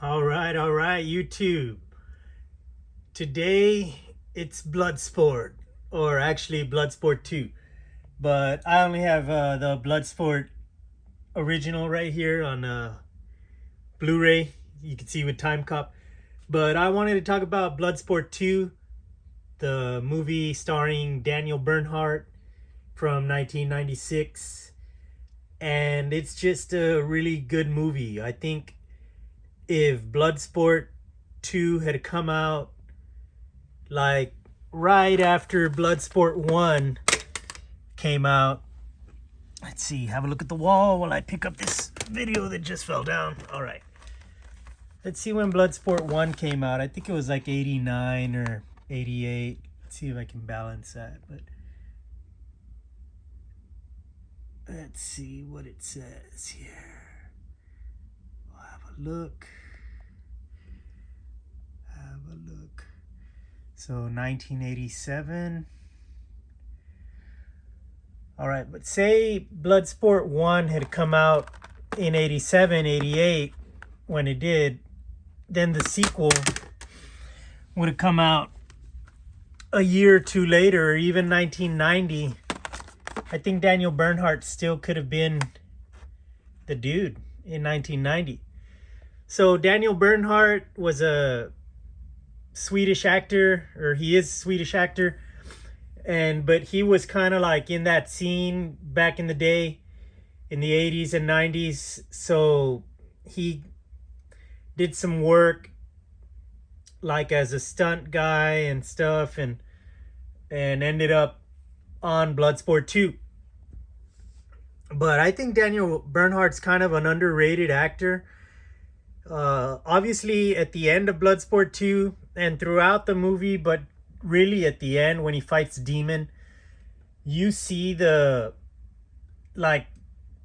All right, YouTube. Today it's Bloodsport, or actually Bloodsport 2. But I only have the Bloodsport original right here on Blu-ray. You can see with Time Cop. But I wanted to talk about Bloodsport 2, the movie starring Daniel Bernhardt from 1996. And it's just a really good movie. I think if Bloodsport 2 had come out like right after Bloodsport 1 came out. Let's see, have a look at the wall while I pick up this video that just fell down. All right. Let's see when Bloodsport 1 came out. I think it was like 89 or 88. Let's see if I can balance that. But let's see what it says here. We'll have a look. So 1987. All right, but say Bloodsport 1 had come out in 87, 88 when it did, then the sequel would have come out a year or two later, or even 1990. I think Daniel Bernhardt still could have been the dude in 1990. So Daniel Bernhardt was a Swedish actor, or he is a Swedish actor, but he was kind of like in that scene back in the day in the 80s and 90s. So he did some work like as a stunt guy and stuff, and ended up on Bloodsport 2. But I think Daniel Bernhardt's kind of an underrated actor. Obviously at the end of Bloodsport 2 and throughout the movie, but really at the end when he fights Demon, you see the, like,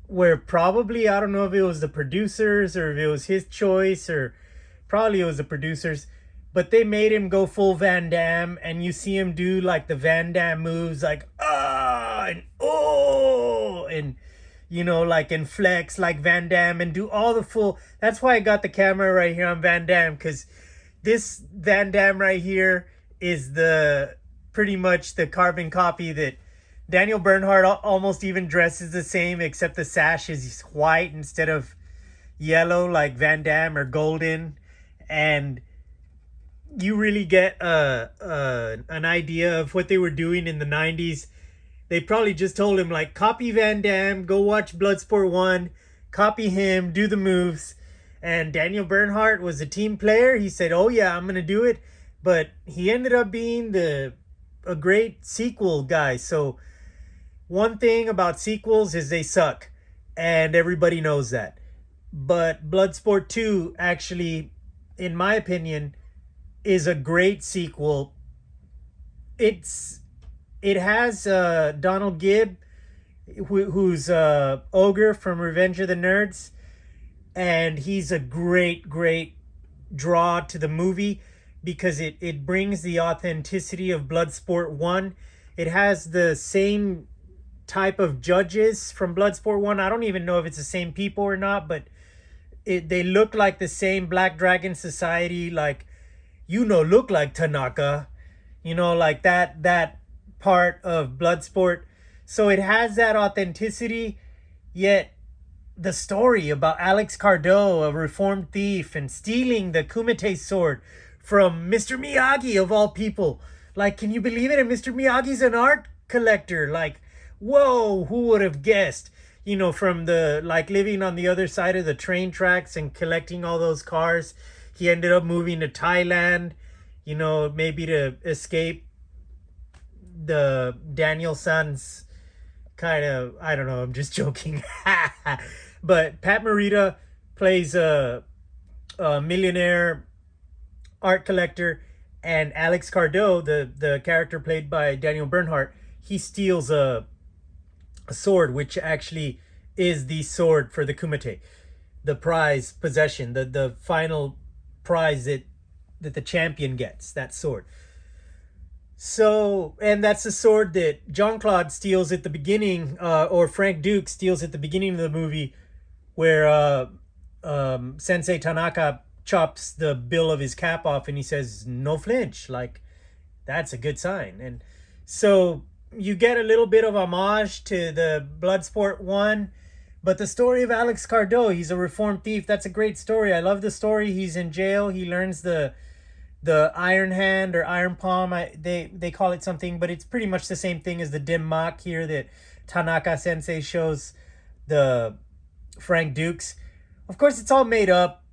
where probably, I don't know if it was the producers or if it was his choice, or probably it was the producers, but they made him go full Van Damme, and you see him do like the Van Damme moves, like and oh, and you know, like, and flex like Van Damme and do all the full. That's why I got the camera right here on Van Damme, because this Van Damme right here is the pretty much the carbon copy that Daniel Bernhardt almost even dresses the same, except the sash is white instead of yellow like Van Damme, or golden. And you really get an idea of what they were doing in the 90s. They probably just told him, like, copy Van Damme, go watch Bloodsport 1, copy him, do the moves. And Daniel Bernhardt was a team player. He said, oh yeah, I'm going to do it. But he ended up being a great sequel guy. So one thing about sequels is they suck, and everybody knows that. But Bloodsport 2 actually, in my opinion, is a great sequel. It has Donald Gibb, who's Ogre from Revenge of the Nerds, and he's a great draw to the movie because it brings the authenticity of Bloodsport 1. It has the same type of judges from Bloodsport 1. I don't even know if it's the same people or not, but they look like the same Black Dragon Society, like, look like Tanaka, like that part of Bloodsport. So it has that authenticity, yet the story about Alex Cardo, a reformed thief, and stealing the Kumite sword from Mr. Miyagi of all people. Like, can you believe it? And Mr. Miyagi's an art collector. Like, whoa, who would have guessed? From the, like, living on the other side of the train tracks and collecting all those cars. He ended up moving to Thailand, maybe to escape the Daniel-san's kind of, I don't know, I'm just joking. But Pat Morita plays a millionaire art collector, and Alex Cardo, the character played by Daniel Bernhardt, he steals a sword, which actually is the sword for the Kumite, the prize possession, the final prize that the champion gets, that sword. So, and that's the sword that Jean-Claude steals at the beginning, or Frank Duke steals at the beginning of the movie, where Sensei Tanaka chops the bill of his cap off and he says, "No flinch." Like, that's a good sign. And so you get a little bit of homage to the Bloodsport 1. But the story of Alex Cardo, he's a reformed thief. That's a great story. I love the story. He's in jail. He learns the Iron Hand or Iron Palm. They call it something, but it's pretty much the same thing as the Dim Mak here that Tanaka Sensei shows the Frank Dukes. Of course, it's all made up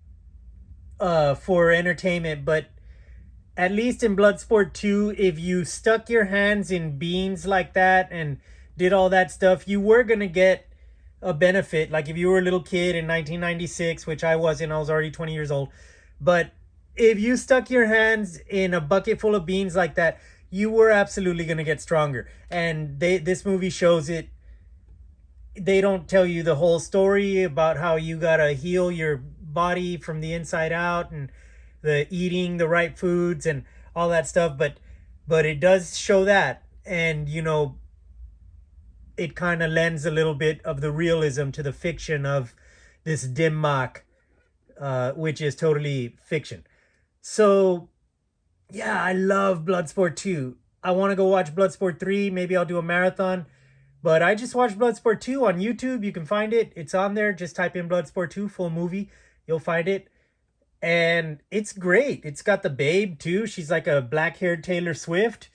for entertainment, but at least in Bloodsport 2, if you stuck your hands in beans like that and did all that stuff, you were going to get a benefit. Like if you were a little kid in 1996, which I wasn't, I was already 20 years old. But if you stuck your hands in a bucket full of beans like that, you were absolutely going to get stronger. And this movie shows it. They don't tell you the whole story about how you got to heal your body from the inside out and the eating the right foods and all that stuff, but it does show that. And it kind of lends a little bit of the realism to the fiction of this Dim Mak, which is totally fiction. So yeah, I love Bloodsport 2. I want to go watch Bloodsport 3. Maybe I'll do a marathon. But I just watched Bloodsport 2 on YouTube. You can find it. It's on there. Just type in Bloodsport 2 full movie. You'll find it. And it's great. It's got the babe too. She's like a black-haired Taylor Swift.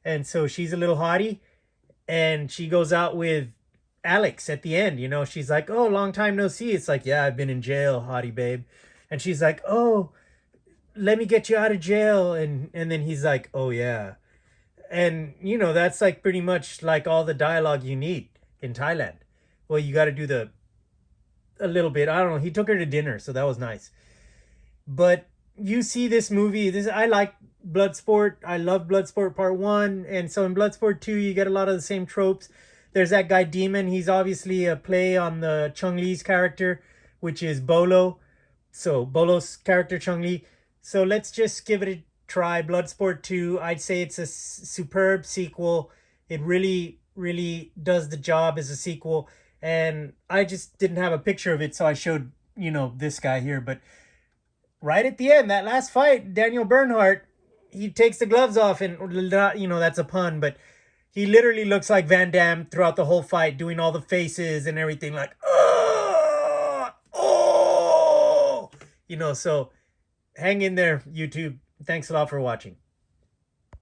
And so she's a little hottie. And she goes out with Alex at the end. She's like, "Oh, long time no see." It's like, "Yeah, I've been in jail, hottie babe." And she's like, "Oh, let me get you out of jail." And then he's like, "Oh, yeah." And, that's like pretty much like all the dialogue you need in Thailand. Well, you got to do a little bit. I don't know. He took her to dinner, so that was nice. But you see this movie. I like Bloodsport. I love Bloodsport Part 1. And so in Bloodsport 2, you get a lot of the same tropes. There's that guy Demon. He's obviously a play on the Chung Li's character, which is Bolo. So Bolo's character, Chung Li. So let's just give it a try. Bloodsport 2. I'd say it's a superb sequel. It really, really does the job as a sequel. And I just didn't have a picture of it, so I showed, this guy here. But right at the end, that last fight, Daniel Bernhardt, he takes the gloves off and, that's a pun, but he literally looks like Van Damme throughout the whole fight, doing all the faces and everything like, "Oh, oh," so hang in there, YouTube. Thanks a lot for watching.